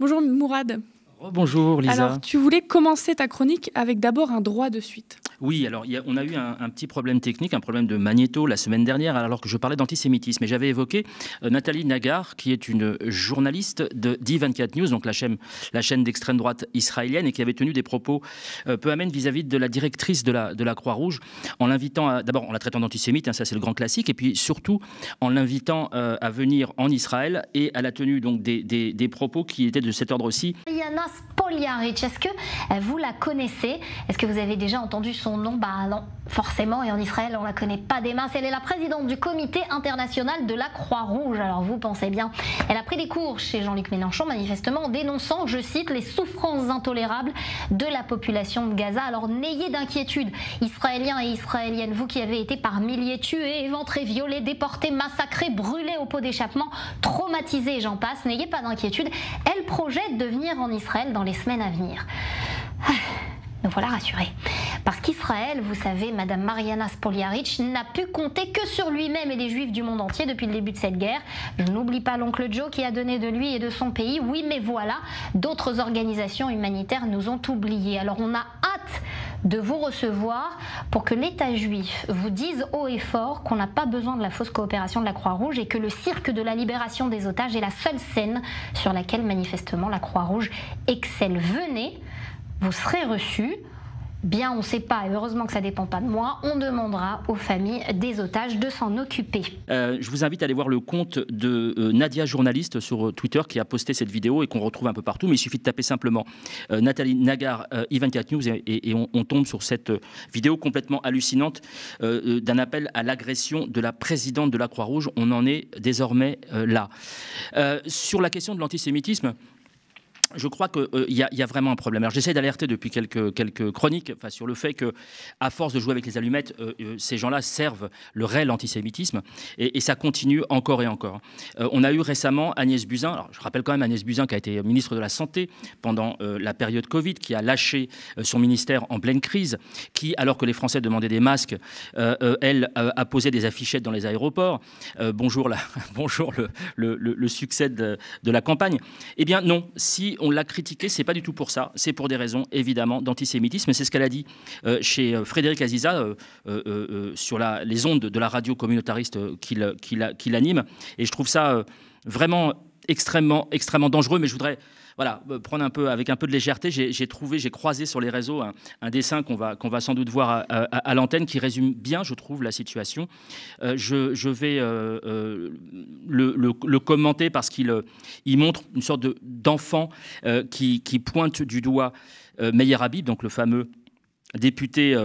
Bonjour Mourad. Bonjour Lisa. Alors, tu voulais commencer ta chronique avec d'abord un droit de suite. Oui, alors on a eu un petit problème technique, un problème de magnéto la semaine dernière, alors que je parlais d'antisémitisme. Et j'avais évoqué Nathalie Nagar, qui est une journaliste de D24 News, donc la chaîne d'extrême droite israélienne, et qui avait tenu des propos peu amènes vis-à-vis de la directrice de la Croix-Rouge, en l'invitant, d'abord en la traitant d'antisémite, ça c'est le grand classique, et puis surtout en l'invitant à venir en Israël, et elle a tenu donc des propos qui étaient de cet ordre aussi. Mariana Spoliaric, est-ce que vous la connaissez? Est-ce que vous avez déjà entendu son nom? Bah non, forcément, et en Israël on la connaît pas des masses. Elle est la présidente du comité international de la Croix-Rouge. Alors vous pensez bien, elle a pris des cours chez Jean-Luc Mélenchon, manifestement en dénonçant, je cite, les souffrances intolérables de la population de Gaza. Alors n'ayez d'inquiétude, Israéliens et Israéliennes, vous qui avez été par milliers tués, éventrés, violés, déportés, massacrés, brûlés au pot d'échappement, traumatisés, j'en passe, n'ayez pas d'inquiétude, elle projette de venir en Israël dans les semaines à venir. Nous voilà rassurés. Parce qu'Israël, vous savez, Madame Mariana Spoliaric n'a pu compter que sur lui-même et les Juifs du monde entier depuis le début de cette guerre. Je n'oublie pas l'oncle Joe qui a donné de lui et de son pays. Oui, mais voilà, d'autres organisations humanitaires nous ont oubliés. Alors on a hâte de vous recevoir pour que l'État juif vous dise haut et fort qu'on n'a pas besoin de la fausse coopération de la Croix-Rouge et que le cirque de la libération des otages est la seule scène sur laquelle manifestement la Croix-Rouge excelle. Venez, vous serez reçus. Bien, on ne sait pas, et heureusement que ça ne dépend pas de moi, on demandera aux familles des otages de s'en occuper. Je vous invite à aller voir le compte de Nadia Journaliste sur Twitter qui a posté cette vidéo et qu'on retrouve un peu partout, mais il suffit de taper simplement Nathalie Nagar I24 News et on tombe sur cette vidéo complètement hallucinante d'un appel à l'agression de la présidente de la Croix-Rouge. On en est désormais là. Sur la question de l'antisémitisme, je crois qu'il y a vraiment un problème. Alors j'essaie d'alerter depuis quelques chroniques sur le fait qu'à force de jouer avec les allumettes, ces gens-là servent le réel antisémitisme et ça continue encore et encore. On a eu récemment Agnès Buzyn, alors je rappelle quand même Agnès Buzyn qui a été ministre de la Santé pendant la période Covid, qui a lâché son ministère en pleine crise, qui, alors que les Français demandaient des masques, elle a posé des affichettes dans les aéroports. Bonjour le succès de la campagne. Eh bien non, si on l'a critiqué, c'est pas du tout pour ça, c'est pour des raisons évidemment d'antisémitisme. C'est ce qu'elle a dit chez Frédéric Aziza sur les ondes de la radio communautariste qu'il anime. Et je trouve ça vraiment extrêmement dangereux. Mais je voudrais prendre avec un peu de légèreté. J'ai croisé sur les réseaux un dessin qu'on va sans doute voir à l'antenne qui résume bien, je trouve, la situation. Je vais le commenter parce qu'il montre une sorte d'enfant qui pointe du doigt Meir Habib, donc le fameux député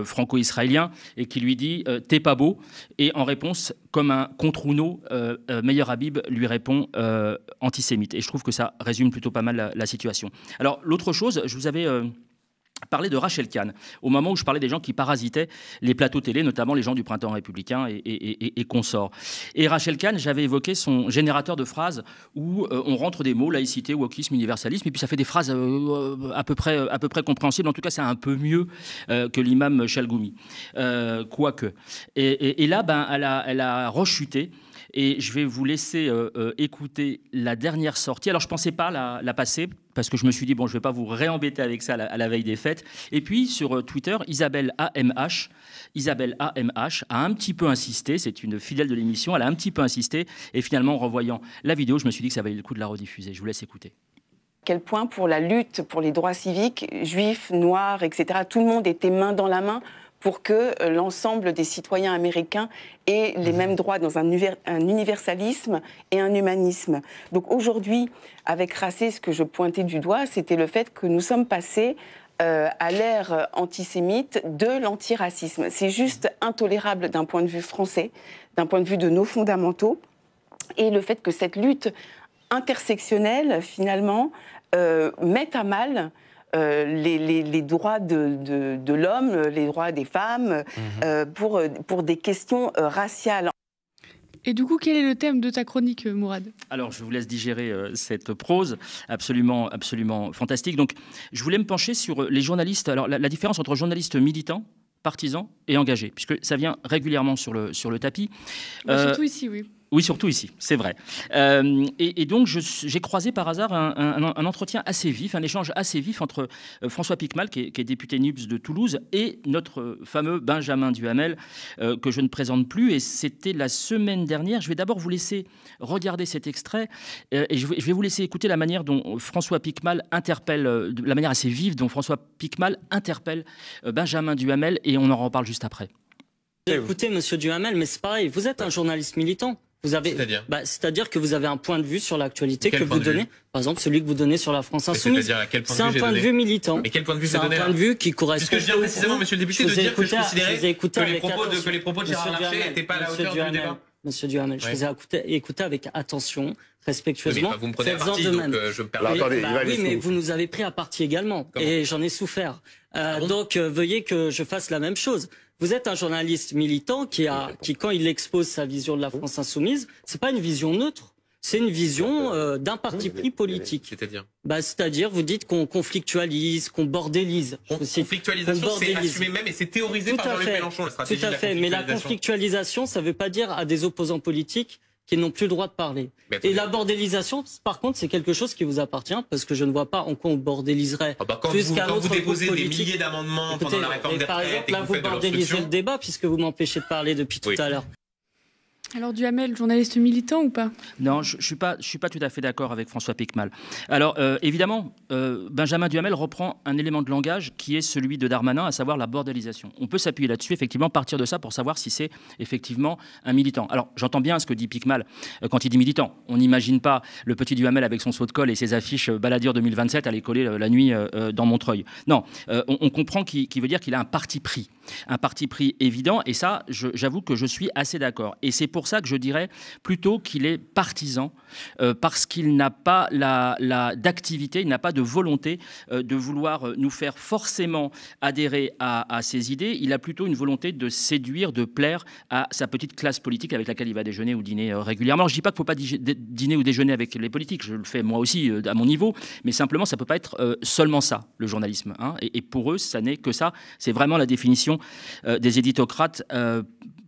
franco-israélien, et qui lui dit « t'es pas beau ». Et en réponse, comme un contre-Uno, Meir Habib lui répond antisémite. Et je trouve que ça résume plutôt pas mal la situation. Alors l'autre chose, je vous avais parler de Rachel Kahn, au moment où je parlais des gens qui parasitaient les plateaux télé, notamment les gens du Printemps républicain et consorts. Et Rachel Kahn, j'avais évoqué son générateur de phrases où on rentre des mots, laïcité, wokisme, universalisme, et puis ça fait des phrases à peu près compréhensibles. En tout cas, c'est un peu mieux que l'imam Chalgoumi, quoique. Et là, elle a rechuté. Et je vais vous laisser écouter la dernière sortie. Alors, je ne pensais pas la passer, parce que je me suis dit, bon, je ne vais pas vous réembêter avec ça à la veille des fêtes. Et puis, sur Twitter, Isabelle AMH a un petit peu insisté, c'est une fidèle de l'émission, elle a un petit peu insisté. Et finalement, en revoyant la vidéo, je me suis dit que ça valait le coup de la rediffuser. Je vous laisse écouter. Quel point, pour la lutte pour les droits civiques, juifs, noirs, etc., tout le monde était main dans la main pour que l'ensemble des citoyens américains aient les mêmes droits dans un universalisme et un humanisme. Donc aujourd'hui, avec Racé, ce que je pointais du doigt, c'était le fait que nous sommes passés à l'ère antisémite de l'antiracisme. C'est juste intolérable d'un point de vue français, d'un point de vue de nos fondamentaux, et le fait que cette lutte intersectionnelle, finalement, mette à mal les droits de l'homme, les droits des femmes, pour des questions raciales. Et du coup, quel est le thème de ta chronique, Mourad ? Alors, je vous laisse digérer cette prose absolument fantastique. Donc, je voulais me pencher sur les journalistes. Alors, la différence entre journalistes militants, partisans et engagés, puisque ça vient régulièrement sur le tapis. Surtout ici, oui. Oui, surtout ici, c'est vrai. Et donc, j'ai croisé par hasard un entretien assez vif, un échange assez vif entre François Piquemal, qui est député NUPES de Toulouse, et notre fameux Benjamin Duhamel, que je ne présente plus. Et c'était la semaine dernière. Je vais d'abord vous laisser regarder cet extrait, et je vais vous laisser écouter la manière dont François Piquemal interpelle, la manière assez vive dont François Piquemal interpelle Benjamin Duhamel, et on en reparle juste après. Écoutez, monsieur Duhamel, mais c'est pareil, vous êtes un journaliste militant. C'est-à-dire que vous avez un point de vue sur l'actualité que vous donnez, par exemple celui que vous donnez sur la France Insoumise. C'est un point de vue militant. Mais quel point de vue c'est un point de vue qui correspond. Puisque je viens précisément, monsieur le député, de dire que je considérais que les propos de Gérard Larcher n'étaient pas à la hauteur du débat. Monsieur Duhamel, je vous ai écouté avec attention, respectueusement. Vous me prenez à partie, donc je me permets. Oui, mais vous nous avez pris à partie également, et j'en ai souffert. Donc veuillez que je fasse la même chose. Vous êtes un journaliste militant qui, quand il expose sa vision de la France insoumise, c'est pas une vision neutre, c'est une vision d'un parti pris politique. C'est-à-dire c'est-à-dire, vous dites qu'on conflictualise, qu'on bordélise. Conflictualisation, c'est assumé même et c'est théorisé par Jean-Luc Mélenchon, la stratégie de la conflictualisation. Mais la conflictualisation, ça ne veut pas dire à des opposants politiques qui n'ont plus le droit de parler. Et la bordélisation, par contre, c'est quelque chose qui vous appartient, parce que je ne vois pas en quoi on bordéliserait. Quand vous déposez des milliers d'amendements pendant la réforme des retraites, par exemple, là, vous bordélisez le débat, puisque vous m'empêchez de parler depuis tout à l'heure. Alors Duhamel, journaliste militant ou pas? Non, je suis pas tout à fait d'accord avec François Piquemal. Alors évidemment, Benjamin Duhamel reprend un élément de langage qui est celui de Darmanin, à savoir la bordélisation. On peut s'appuyer là-dessus, effectivement, partir de ça pour savoir si c'est effectivement un militant. Alors j'entends bien ce que dit Piquemal quand il dit militant. On n'imagine pas le petit Duhamel avec son seau de colle et ses affiches Balladur 2027 à aller coller la nuit dans Montreuil. Non, on comprend qu'il veut dire qu'il a un parti pris. Un parti pris évident, et ça, j'avoue que je suis assez d'accord. Et c'est pour ça que je dirais plutôt qu'il est partisan, parce qu'il n'a pas d'activité, il n'a pas de volonté de vouloir nous faire forcément adhérer à ses idées. Il a plutôt une volonté de séduire, de plaire à sa petite classe politique avec laquelle il va déjeuner ou dîner régulièrement. Alors, je ne dis pas qu'il ne faut pas dîner ou déjeuner avec les politiques, je le fais moi aussi à mon niveau, mais simplement, ça ne peut pas être seulement ça, le journalisme. Hein. Et pour eux, ça n'est que ça. C'est vraiment la définition des éditocrates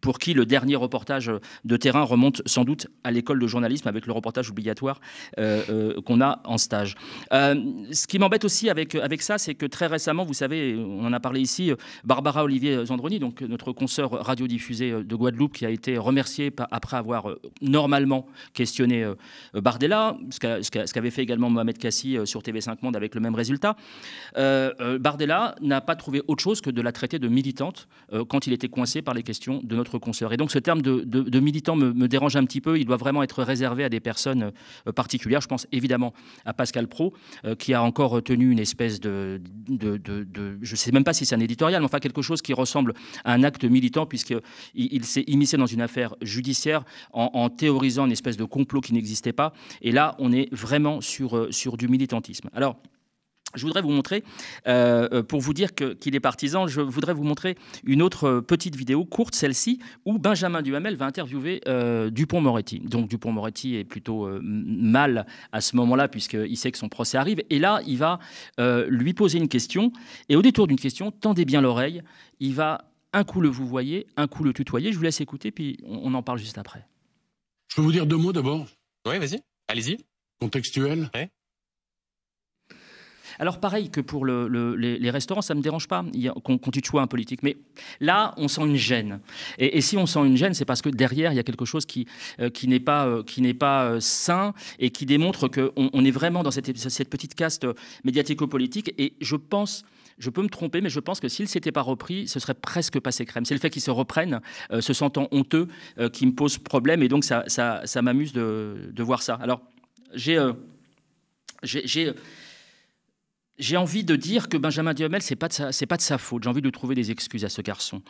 pour qui le dernier reportage de terrain remonte sans doute à l'école de journalisme avec le reportage obligatoire qu'on a en stage. Ce qui m'embête aussi avec ça, c'est que très récemment, vous savez, on en a parlé ici, Barbara Olivier Zandroni, donc notre consoeur radiodiffusée de Guadeloupe, qui a été remerciée après avoir normalement questionné Bardella, ce qu'avait fait également Mohamed Kassi sur TV5 Monde avec le même résultat. Bardella n'a pas trouvé autre chose que de la traiter de militante quand il était coincé par les questions de notre consoeur. Et donc ce terme de militant me dérange un petit peu. Il doit vraiment être réservé à des personnes particulières. Je pense évidemment à Pascal Praud, qui a encore tenu une espèce je ne sais même pas si c'est un éditorial, mais enfin quelque chose qui ressemble à un acte militant, puisqu'il s'est immiscé dans une affaire judiciaire en théorisant une espèce de complot qui n'existait pas. Et là, on est vraiment sur du militantisme. Alors, je voudrais vous montrer, pour vous dire qu'il est partisan, je voudrais vous montrer une autre petite vidéo, courte celle-ci, où Benjamin Duhamel va interviewer Dupond-Moretti. Donc Dupond-Moretti est plutôt mal à ce moment-là, puisqu'il sait que son procès arrive. Et là, il va lui poser une question. Et au détour d'une question, tendez bien l'oreille, il va un coup le vouvoyer, un coup le tutoyer. Je vous laisse écouter, puis on en parle juste après. Je peux vous dire 2 mots d'abord? Oui, vas-y, allez-y. Contextuel. Oui. Alors pareil que pour les restaurants, ça ne me dérange pas qu'on tutoie un politique. Mais là, on sent une gêne. Et si on sent une gêne, c'est parce que derrière, il y a quelque chose qui n'est pas sain et qui démontre qu'on est vraiment dans cette petite caste médiatico-politique. Et je pense... Je peux me tromper, mais je pense que s'il ne s'était pas repris, ce serait presque passé crème. C'est le fait qu'ils se reprennent, se sentant honteux, qui me pose problème. Et donc, ça m'amuse de voir ça. Alors, j'ai envie de dire que Benjamin Duhamel, c'est pas de sa faute. J'ai envie de lui trouver des excuses à ce garçon.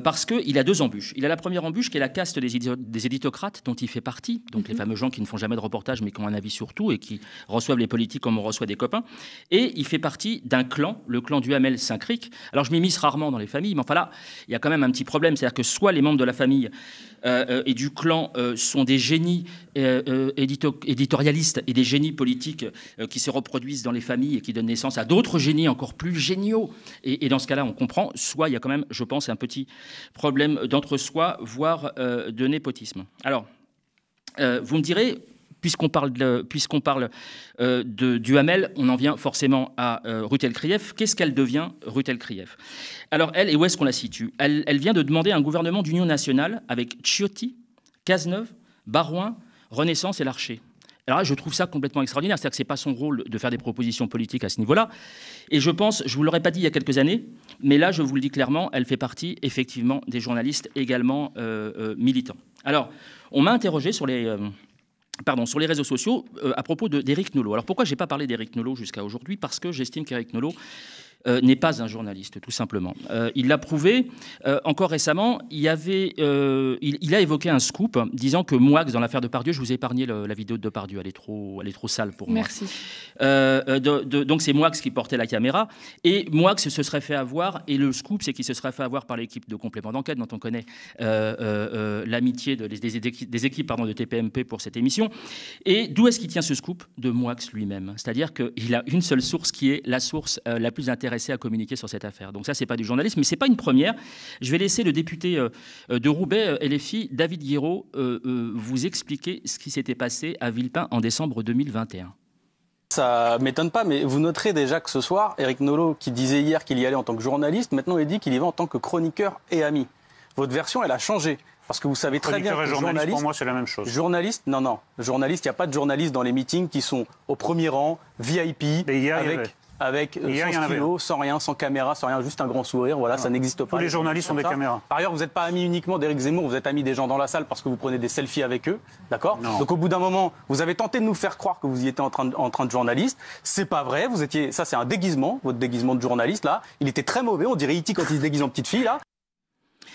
Parce qu'il a 2 embûches. Il a la première embûche qui est la caste des éditocrates dont il fait partie. Donc les fameux gens qui ne font jamais de reportage mais qui ont un avis sur tout et qui reçoivent les politiques comme on reçoit des copains. Et il fait partie d'un clan, le clan Duhamel-Saint-Cric. Alors je m'immisce rarement dans les familles, mais enfin là, il y a quand même un petit problème. C'est-à-dire que soit les membres de la famille et du clan sont des génies éditorialistes et des génies politiques qui se reproduisent dans les familles et qui donnent naissance à d'autres génies encore plus géniaux. Et dans ce cas-là, on comprend. Soit il y a quand même, je pense, un petit problème d'entre-soi, voire de népotisme. Alors, Vous me direz, puisqu'on parle du Hamel, on en vient forcément à Ruth Elkrief. Qu'est-ce qu'elle devient, Ruth Elkrief? Alors elle, et où est-ce qu'on la situe? Elle vient de demander un gouvernement d'union nationale avec Ciotti, Cazeneuve, Barouin, Renaissance et Larcher. Alors là, je trouve ça complètement extraordinaire. C'est-à-dire que ce n'est pas son rôle de faire des propositions politiques à ce niveau-là. Et je pense, je ne vous l'aurais pas dit il y a quelques années, mais là, je vous le dis clairement, elle fait partie effectivement des journalistes également militants. Alors, on m'a interrogé sur les réseaux sociaux à propos d'Éric Nolot. Alors pourquoi je n'ai pas parlé d'Éric Nolot jusqu'à aujourd'hui? Parce que j'estime qu'Éric Nolot n'est pas un journaliste, tout simplement. Il l'a prouvé. Encore récemment, il a évoqué un scoop disant que Moix, dans l'affaire Depardieu, je vous ai épargné la vidéo de Depardieu, elle est trop sale pour moi. Merci. Donc c'est Moix qui portait la caméra, et Moix se serait fait avoir, et le scoop, c'est qu'il se serait fait avoir par l'équipe de complément d'enquête, dont on connaît l'amitié des équipes de TPMP pour cette émission. Et d'où est-ce qu'il tient ce scoop? De Moix lui-même. C'est-à-dire qu'il a une seule source qui est la source la plus intéressante à communiquer sur cette affaire. Donc ça, c'est pas du journalisme, mais c'est pas une première. Je vais laisser le député de Roubaix, LFI, David Guiraud, vous expliquer ce qui s'était passé à Villepin en décembre 2021. Ça m'étonne pas, mais vous noterez déjà que ce soir, Éric Nolot, qui disait hier qu'il y allait en tant que journaliste, maintenant il dit qu'il y va en tant que chroniqueur et ami. Votre version, elle a changé. Parce que vous savez très bien que journaliste, pour moi, c'est la même chose. Journaliste, non. Journaliste, il n'y a pas de journalistes dans les meetings qui sont au premier rang, VIP, avec sans stylo, sans rien, sans caméra, sans rien, juste un grand sourire. Voilà, ça n'existe pas. Tous les journalistes ont des caméras. Par ailleurs, vous n'êtes pas ami uniquement d'Éric Zemmour, vous êtes ami des gens dans la salle parce que vous prenez des selfies avec eux, d'accord? Donc au bout d'un moment, vous avez tenté de nous faire croire que vous y étiez en train de journaliste. C'est pas vrai. Ça c'est un déguisement, votre déguisement de journaliste là. Il était très mauvais. On dirait E.T. quand il se déguise en petite fille là.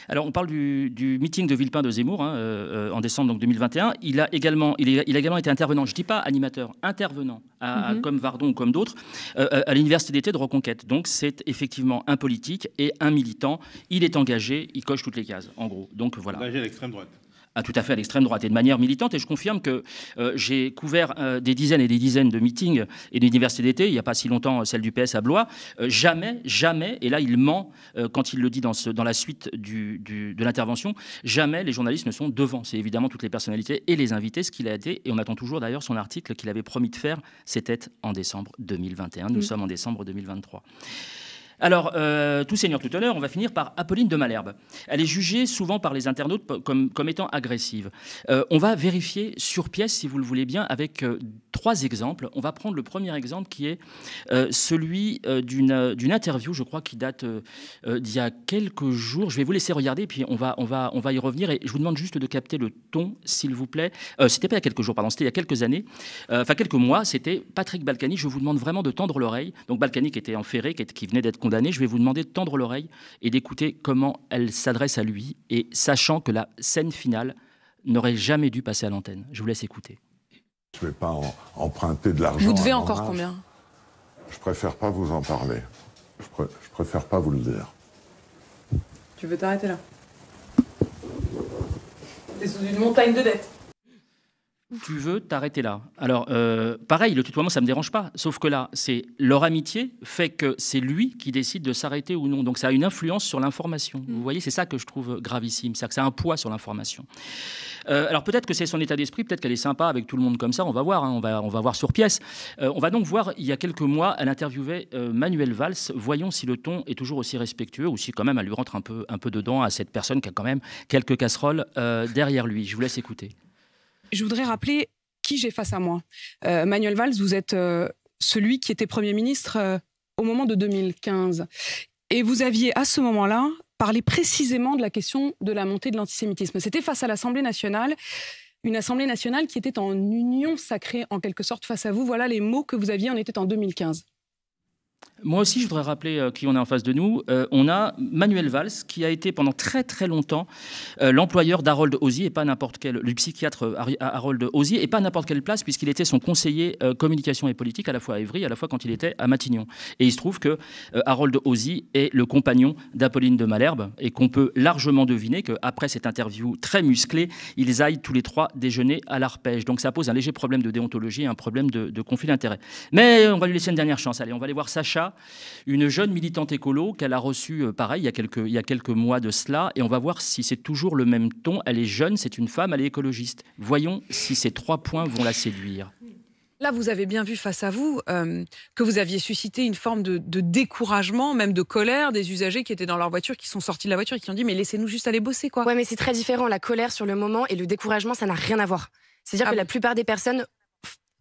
Alors, on parle du meeting de Villepin de Zemmour en décembre donc 2021. Il a également été intervenant, je ne dis pas animateur, intervenant, comme Vardon ou comme d'autres, à l'université d'été de Reconquête. Donc, c'est effectivement un politique et un militant. Il est engagé, il coche toutes les cases, en gros. Donc, voilà. Engagé à l'extrême droite. Tout à fait à l'extrême droite et de manière militante. Et je confirme que j'ai couvert des dizaines et des dizaines de meetings et d'universités d'été, il n'y a pas si longtemps celle du PS à Blois. Jamais, et là il ment quand il le dit dans la suite de l'intervention, jamais les journalistes ne sont devant. C'est évidemment toutes les personnalités et les invités, ce qu'il a été. Et on attend toujours d'ailleurs son article qu'il avait promis de faire. C'était en décembre 2021. Nous sommes en décembre 2023. Alors, tout seigneur, tout honneur, on va finir par Apolline de Malherbe. Elle est jugée souvent par les internautes comme étant agressive. On va vérifier sur pièce, si vous le voulez bien, avec 3 exemples. On va prendre le premier exemple qui est celui d'une interview, je crois, qui date d'il y a quelques jours. Je vais vous laisser regarder, puis on va y revenir. Et je vous demande juste de capter le ton, s'il vous plaît. C'était pas il y a quelques jours, pardon, c'était il y a quelques années. Quelques mois, c'était Patrick Balkany. Je vous demande vraiment de tendre l'oreille. Donc Balkany qui était enferré, qui venait d'être condamné, je vais vous demander de tendre l'oreille et d'écouter comment elle s'adresse à lui, et sachant que la scène finale n'aurait jamais dû passer à l'antenne. Je vous laisse écouter. Je ne vais pas emprunter de l'argent. Vous devez encore combien? Je préfère pas vous en parler. Je préfère pas vous le dire. Tu veux t'arrêter là? T'es sous une montagne de dettes. Tu veux t'arrêter là. Alors, pareil, le tutoiement, ça ne me dérange pas. Sauf que là, c'est leur amitié fait que c'est lui qui décide de s'arrêter ou non. Donc, ça a une influence sur l'information. Vous voyez, c'est ça que je trouve gravissime. C'est que ça a un poids sur l'information. Alors, peut-être que c'est son état d'esprit. Peut-être qu'elle est sympa avec tout le monde comme ça. On va voir. On va voir sur pièce. On va donc voir, il y a quelques mois, elle interviewait Manuel Valls. Voyons si le ton est toujours aussi respectueux ou si quand même elle lui rentre un peu dedans à cette personne qui a quand même quelques casseroles derrière lui. Je vous laisse écouter. Je voudrais rappeler qui j'ai face à moi. Manuel Valls, vous êtes celui qui était Premier ministre au moment de 2015. Et vous aviez, à ce moment-là, parlé précisément de la question de la montée de l'antisémitisme. C'était face à l'Assemblée nationale, une Assemblée nationale qui était en union sacrée, en quelque sorte, face à vous. Voilà les mots que vous aviez, on était en 2015. Moi aussi, je voudrais rappeler qui on a en face de nous. On a Manuel Valls, qui a été pendant très très longtemps l'employeur d'Harold Hosie, et pas n'importe quel, le psychiatre Harold Hosie, et pas n'importe quelle place, puisqu'il était son conseiller communication et politique, à la fois à Évry, à la fois quand il était à Matignon. Et il se trouve que Harold Hosie est le compagnon d'Apolline de Malherbe, et qu'on peut largement deviner qu'après cette interview très musclée, ils aillent tous les 3 déjeuner à l'Arpège. Donc ça pose un léger problème de déontologie et un problème de conflit d'intérêts. Mais on va lui laisser une dernière chance. Allez, on va aller voir Sacha Sacha, une jeune militante écolo qu'elle a reçue, pareil, il y a quelques mois de cela, et on va voir si c'est toujours le même ton. Elle est jeune, c'est une femme, elle est écologiste. Voyons si ces 3 points vont la séduire. Là, vous avez bien vu face à vous que vous aviez suscité une forme de découragement, même de colère des usagers qui étaient dans leur voiture, qui sont sortis de la voiture et qui ont dit « mais laissez-nous juste aller bosser, quoi ». Ouais, mais c'est très différent. La colère sur le moment et le découragement, ça n'a rien à voir. C'est-à-dire que la plupart des personnes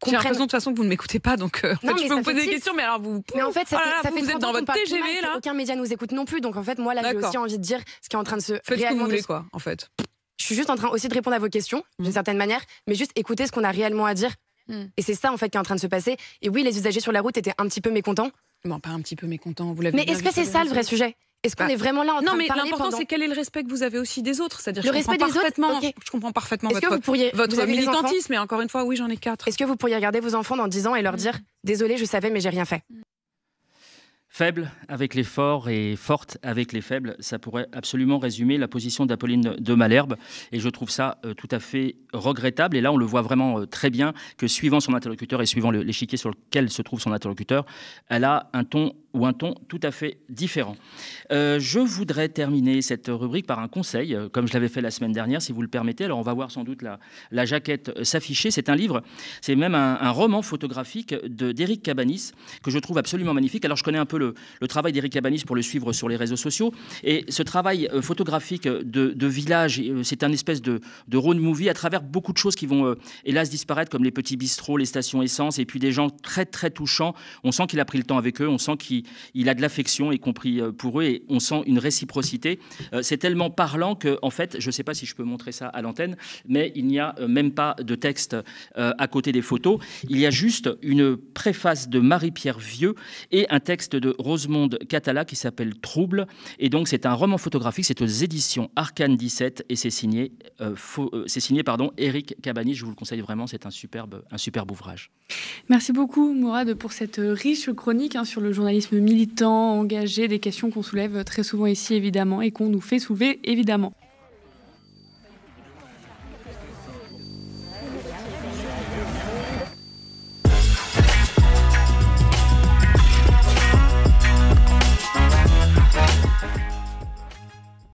J'ai l'impression de toute façon que vous ne m'écoutez pas, donc je peux vous poser des questions, mais alors vous... Mais en fait, ça fait vous êtes dans votre TGV, là. Aucun média nous écoute non plus, donc en fait, moi, là, j'ai aussi envie de dire ce qui est en train de se... Faites ce que vous voulez, quoi, en fait. Je suis juste en train aussi de répondre à vos questions, d'une certaine manière, mais juste écouter ce qu'on a réellement à dire. Et c'est ça, en fait, qui est en train de se passer. Et oui, les usagers sur la route étaient un petit peu mécontents. Non, pas un petit peu mécontents, vous l'avez Mais est-ce que c'est ça le vrai sujet ? Est-ce qu'on est vraiment là en train de parler l'important, c'est quel est le respect que vous avez aussi des autres. C'est-à-dire le respect des autres. Je comprends parfaitement votre militantisme, mais encore une fois, oui, j'en ai 4. Est-ce que vous pourriez regarder vos enfants dans 10 ans et leur dire « Désolé, je savais, mais j'ai rien fait ». Faible avec les forts et forte avec les faibles, ça pourrait absolument résumer la position d'Apolline de Malherbe. Et je trouve ça tout à fait regrettable. Et là, on le voit vraiment très bien que suivant son interlocuteur et suivant l'échiquier sur lequel se trouve son interlocuteur, elle a un ton tout à fait différent. Je voudrais terminer cette rubrique par un conseil, comme je l'avais fait la semaine dernière, si vous le permettez. Alors, on va voir sans doute la jaquette s'afficher. C'est un livre, c'est même un roman photographique d'Éric Cabanis, que je trouve absolument magnifique. Alors, je connais un peu le travail d'Éric Cabanis pour le suivre sur les réseaux sociaux. Et ce travail photographique de village, c'est un espèce de road movie à travers beaucoup de choses qui vont, hélas, disparaître, comme les petits bistrots, les stations essence, et puis des gens très, très touchants. On sent qu'il a pris le temps avec eux, on sent qu'il a de l'affection, y compris pour eux, et on sent une réciprocité. C'est tellement parlant que, en fait, je ne sais pas si je peux montrer ça à l'antenne, mais il n'y a même pas de texte à côté des photos. Il y a juste une préface de Marie-Pierre Vieux et un texte de Rosemonde Catala qui s'appelle Trouble. Et donc, c'est un roman photographique, c'est aux éditions Arcane 17 et c'est signé Éric Cabanis. Je vous le conseille vraiment, c'est un superbe ouvrage. Merci beaucoup, Mourad, pour cette riche chronique sur le journalisme militant, engagé, des questions qu'on soulève très souvent ici, évidemment, et qu'on nous fait soulever, évidemment.